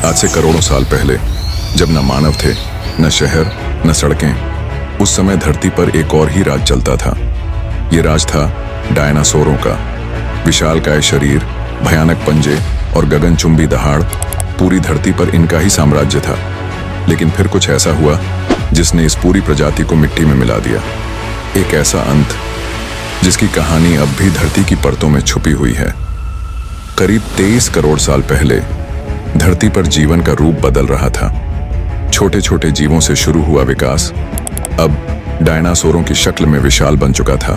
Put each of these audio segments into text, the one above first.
आज से करोड़ों साल पहले, जब न मानव थे, न शहर, न सड़कें, उस समय धरती पर एक और ही राज चलता था। ये राज था डायनासोरों का। विशालकाय शरीर, भयानक पंजे और गगनचुंबी दहाड़, पूरी धरती पर इनका ही साम्राज्य था। लेकिन फिर कुछ ऐसा हुआ जिसने इस पूरी प्रजाति को मिट्टी में मिला दिया। एक ऐसा अंत जिसकी कहानी अब भी धरती की परतों में छुपी हुई है। करीब 23 करोड़ साल पहले धरती पर जीवन का रूप बदल रहा था। छोटे छोटे जीवों से शुरू हुआ विकास अब डायनासोरों की शक्ल में विशाल बन चुका था।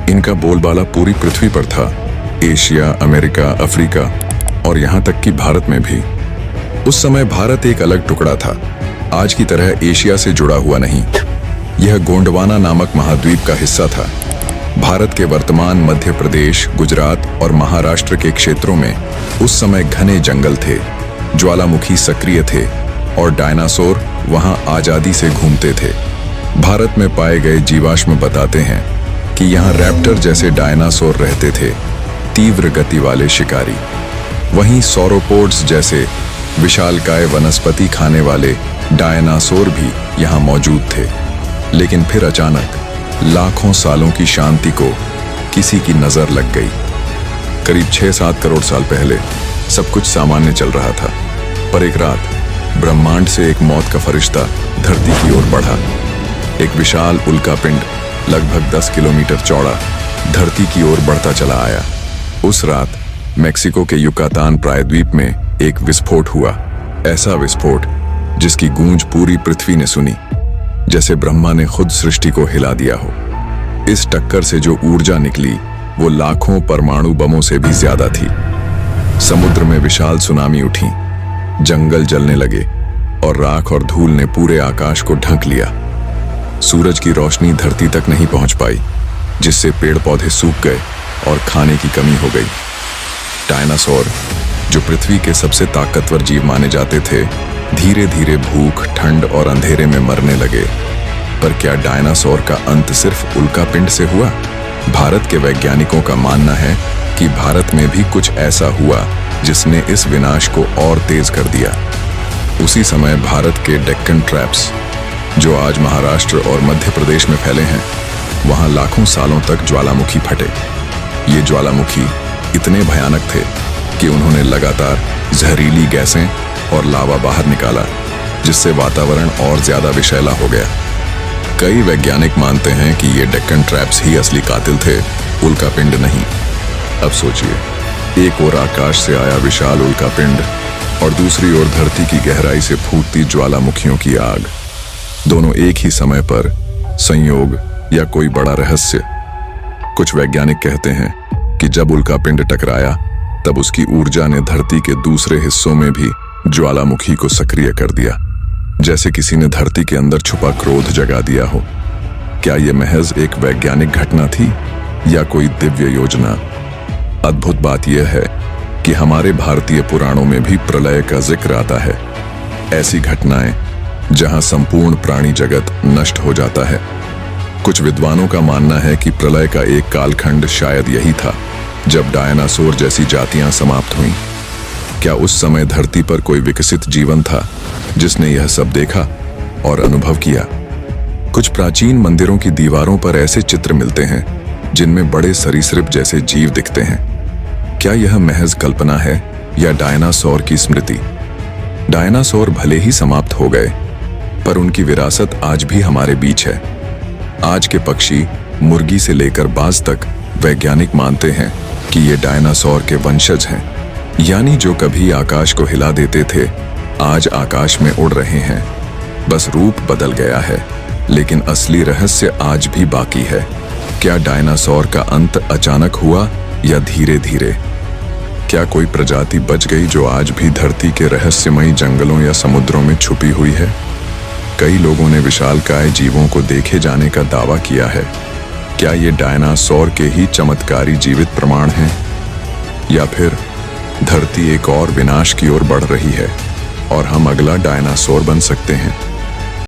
इनका बोलबाला पूरी पृथ्वी पर था, एशिया, अमेरिका, अफ्रीका और यहाँ तक कि भारत में भी। उस समय भारत एक अलग टुकड़ा था, आज की तरह एशिया से जुड़ा हुआ नहीं। यह गोंडवाना नामक महाद्वीप का हिस्सा था। भारत के वर्तमान मध्य प्रदेश, गुजरात और महाराष्ट्र के क्षेत्रों में उस समय घने जंगल थे, ज्वालामुखी सक्रिय थे और डायनासोर वहां आजादी से घूमते थे। भारत में पाए गए जीवाश्म बताते हैं कि यहाँ रैप्टर जैसे डायनासोर रहते थे, तीव्र गति वाले शिकारी। वहीं सौरोपोड्स जैसे विशालकाय वनस्पति खाने वाले डायनासोर भी यहाँ मौजूद थे। लेकिन फिर अचानक लाखों सालों की शांति को किसी की नजर लग गई। करीब 6-7 करोड़ साल पहले सब कुछ सामान्य चल रहा था, पर एक रात ब्रह्मांड से एक मौत का फरिश्ता धरती की ओर बढ़ा। एक विशाल उल्कापिंड लगभग 10 किलोमीटर चौड़ा धरती की ओर बढ़ता चला आया। उस रात मेक्सिको के युकातान प्रायद्वीप में एक विस्फोट हुआ। ऐसा विस्फोट जिसकी गूंज पूरी पृथ्वी ने सुनी, जैसे ब्रह्मा ने खुद सृष्टि को हिला दिया हो। इस टक्कर से जो ऊर्जा निकली वो लाखों परमाणु बमों से भी ज्यादा थी। समुद्र में विशाल सुनामी उठी, जंगल जलने लगे और राख और धूल ने पूरे आकाश को ढक लिया। सूरज की रोशनी धरती तक नहीं पहुंच पाई, जिससे पेड़ पौधे सूख गए और खाने की कमी हो गई। डायनासोर, जो पृथ्वी के सबसे ताकतवर जीव माने जाते थे, धीरे धीरे भूख, ठंड और अंधेरे में मरने लगे। पर क्या डायनासोर का अंत सिर्फ उल्कापिंड से हुआ? भारत के वैज्ञानिकों का मानना है कि भारत में भी कुछ ऐसा हुआ जिसने इस विनाश को और तेज कर दिया। उसी समय भारत के डेक्कन ट्रैप्स, जो आज महाराष्ट्र और मध्य प्रदेश में फैले हैं, वहां लाखों सालों तक ज्वालामुखी फटे। ये ज्वालामुखी इतने भयानक थे कि उन्होंने लगातार जहरीली गैसें और लावा बाहर निकाला, जिससे वातावरण और ज्यादा विषैला हो गया। कई वैज्ञानिक मानते हैं कि ये डेक्कन ट्रैप्स ही असली कातिल थे, उल्कापिंड नहीं। अब सोचिए, एक ओर आकाश से आया विशाल उल्कापिंड और दूसरी ओर धरती की गहराई से फूटती ज्वालामुखियों की आग। दोनों एक ही समय पर, संयोग या कोई बड़ा रहस्य? कुछ वैज्ञानिक कहते हैं कि जब उल्कापिंड टकराया तब उसकी ऊर्जा ने धरती के दूसरे हिस्सों में भी ज्वालामुखी को सक्रिय कर दिया, जैसे किसी ने धरती के अंदर छुपा क्रोध जगा दिया हो। क्या यह महज एक वैज्ञानिक घटना थी या कोई दिव्य योजना? अद्भुत बात यह है कि हमारे भारतीय पुराणों में भी प्रलय का जिक्र आता है। ऐसी घटनाएं जहां संपूर्ण प्राणी जगत नष्ट हो जाता है। कुछ विद्वानों का मानना है कि प्रलय का एक कालखंड शायद यही था, जब डायनासोर जैसी जातियां समाप्त हुईं। क्या उस समय धरती पर कोई विकसित जीवन था जिसने यह सब देखा और अनुभव किया? कुछ प्राचीन मंदिरों की दीवारों पर ऐसे चित्र मिलते हैं जिनमें बड़े सरीसृप जैसे जीव दिखते हैं। क्या यह महज कल्पना है या डायनासोर की स्मृति? डायनासोर भले ही समाप्त हो गए, पर उनकी विरासत आज भी हमारे बीच है। आज के पक्षी, मुर्गी से लेकर बाज तक, वैज्ञानिक मानते हैं कि ये डायनासोर के वंशज हैं। यानी जो कभी आकाश को हिला देते थे, आज आकाश में उड़ रहे हैं। बस रूप बदल गया है, लेकिन असली रहस्य आज भी बाकी है। क्या डायनासोर का अंत अचानक हुआ या धीरे धीरे? क्या कोई प्रजाति बच गई जो आज भी धरती के रहस्यमयी जंगलों या समुद्रों में छुपी हुई है? कई लोगों ने विशालकाय जीवों को देखे जाने का दावा किया है। क्या ये डायनासोर के ही चमत्कारी जीवित प्रमाण हैं, या फिर धरती एक और विनाश की ओर बढ़ रही है और हम अगला डायनासोर बन सकते हैं?